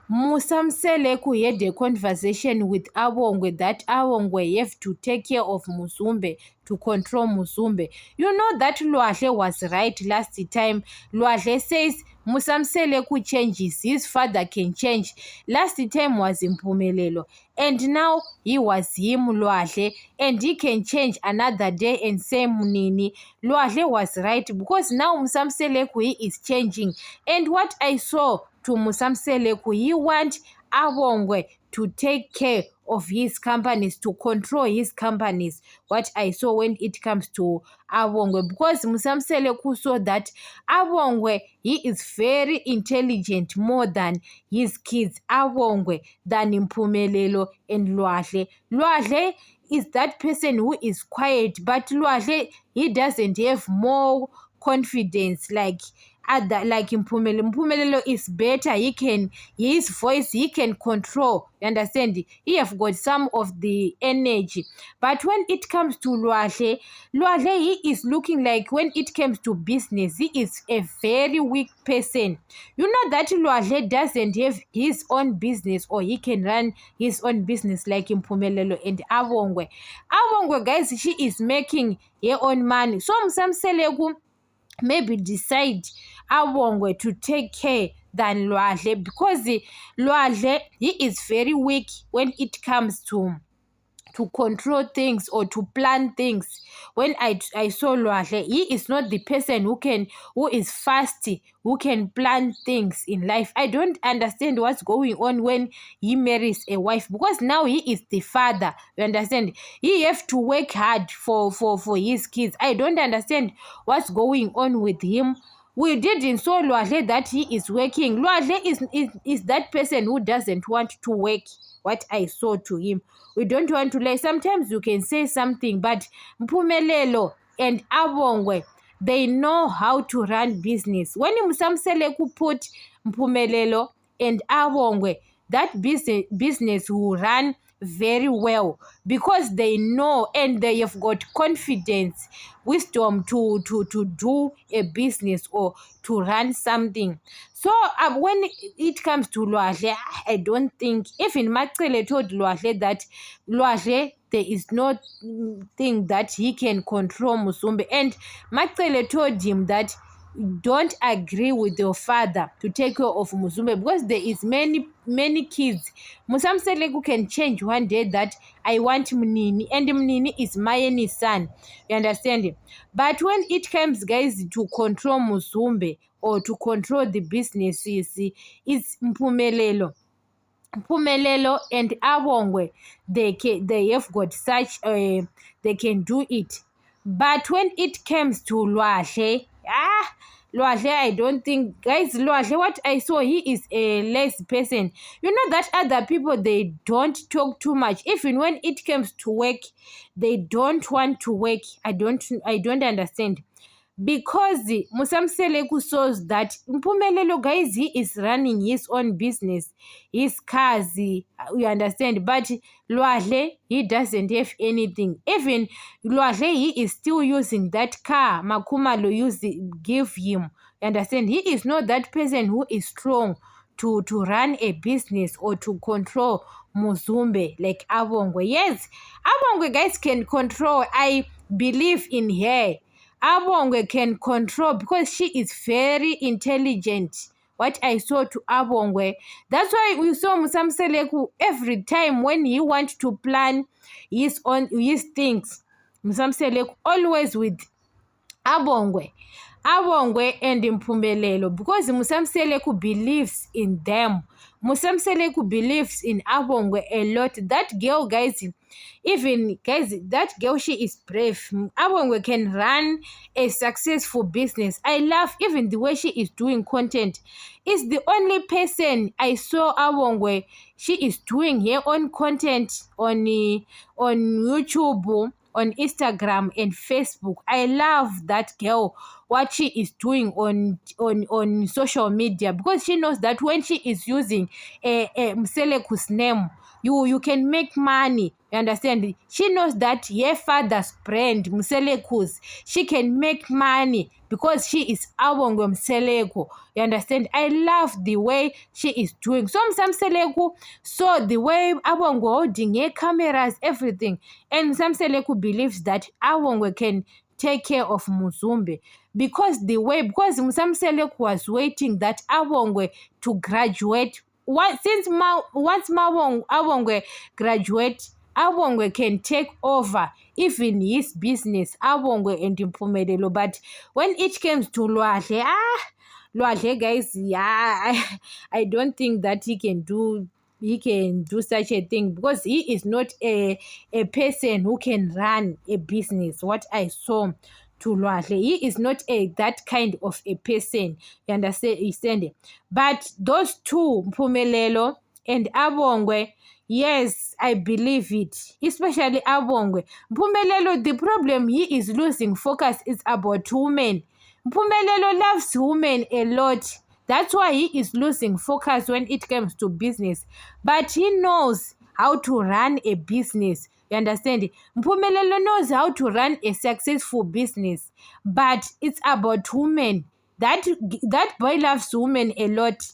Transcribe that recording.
Musamseleku had a conversation with Awongwe that Awongwe have to take care of Muzumbe, to control Muzumbe. You know that Lwahle was right last time. Lwahle says Musamseleku changes, his father can change. Last time was Mpumelelo, and now he was him, Lwahle, and he can change another day and say Munini. Lwahle was right because now Musamseleku is changing. And what I saw to Musamseleku, he want Awongwe to take care of his companies, to control his companies. What I saw when it comes to Awongwe, because Musamseleku saw that Awongwe, he is very intelligent more than his kids, Awongwe, than Mpumelelo and Lwahle. Lwahle is that person who is quiet, but Lwahle, he doesn't have more confidence like Mpumelelo. Mpumelelo is better. His voice, he can control. You understand? He have got some of the energy. But when it comes to Lwahle, he is looking like when it comes to business, he is a very weak person. You know that Lwahle doesn't have his own business, or he can run his own business like Mpumelelo and Awongwe. Awongwe, guys, she is making her own money. So Musamseleku maybe decide Awongwe to take care than Lwahle, because Lwahle, he is very weak when it comes to control things or to plan things. When I saw Lwahle, he is not the person who is fast, who can plan things in life. I don't understand what's going on when he marries a wife, because now he is the father. You understand? He have to work hard for his kids. I don't understand what's going on with him. We didn't saw Lwahle that he is working. Lwahle is that person who doesn't want to work. What I saw to him, we don't want to lie. Sometimes you can say something, but Mpumelelo and Awongwe, they know how to run business. When Musamseleku put Mpumelelo and Awongwe, that business will run very well, because they know and they have got confidence, wisdom to do a business or to run something. So when it comes to Lwahle, I don't think, even Macele told Lwahle that Lwahle, there is no thing that he can control Muzumbe, and Macele told him that don't agree with your father to take care of Muzumbe, because there is many kids. Musamseleku can change one day that I want Mnini, and Mnini is my son. You understand? But when it comes, guys, to control Muzumbe or to control the businesses, it's Mpumelelo and Awongwe. They have got such they can do it. But when it comes to Lwahle, Lwahle, I don't think, guys, Lwahle, what I saw, he is a less person. You know that other people, they don't talk too much. Even when it comes to work, they don't want to work. I don't understand. Because Musamseleku saws that Mpumelelo, guys, he is running his own business, his cars, you understand. But Lwahle, he doesn't have anything. Even Lwahle, he is still using that car Makumalo give him. You understand? He is not that person who is strong to run a business or to control Muzumbe like Awongwe. Yes, Awongwe, guys, can control. I believe in her. Awongwe can control because she is very intelligent. What I saw to Awongwe, that's why we saw Musamseleku every time when he wants to plan his things. Musamseleku always with Awongwe and Mpumelelo, because Musamseleku believes in them. Musamseleku believes in Awongwe a lot. That girl, guys, that girl, she is brave. Awongwe can run a successful business. I love even the way she is doing content. It's the only person I saw Awongwe. She is doing her own content on YouTube, on Instagram and Facebook. I love that girl, what she is doing on social media, because she knows that when she is using Mseleku's name, you can make money. You understand? She knows that her father's brand, Mseleko's, she can make money because she is Awongwe Mseleko. You understand? I love the way she is doing. So Msamseleko saw the way Awongwe holding her cameras, everything. And Msamseleko believes that Awongwe can take care of Muzumbe because Msamseleko was waiting that Awongwe to graduate. Once Awongwe graduate, Awongwe can take over even his business, Awongwe and Mpumelelo. But when it comes to Lwahle, guys, I don't think that he can do such a thing because he is not a person who can run a business. What I saw to Lwahle, he is not that kind of a person. You understand? But those two, Mpumelelo and Awongwe, yes, I believe it. Especially Awongwe. Mpumelelo, the problem he is losing focus is about women. Mpumelelo loves women a lot. That's why he is losing focus when it comes to business. But he knows how to run a business. You understand? Mpumelelo knows how to run a successful business. But it's about women. That boy loves women a lot.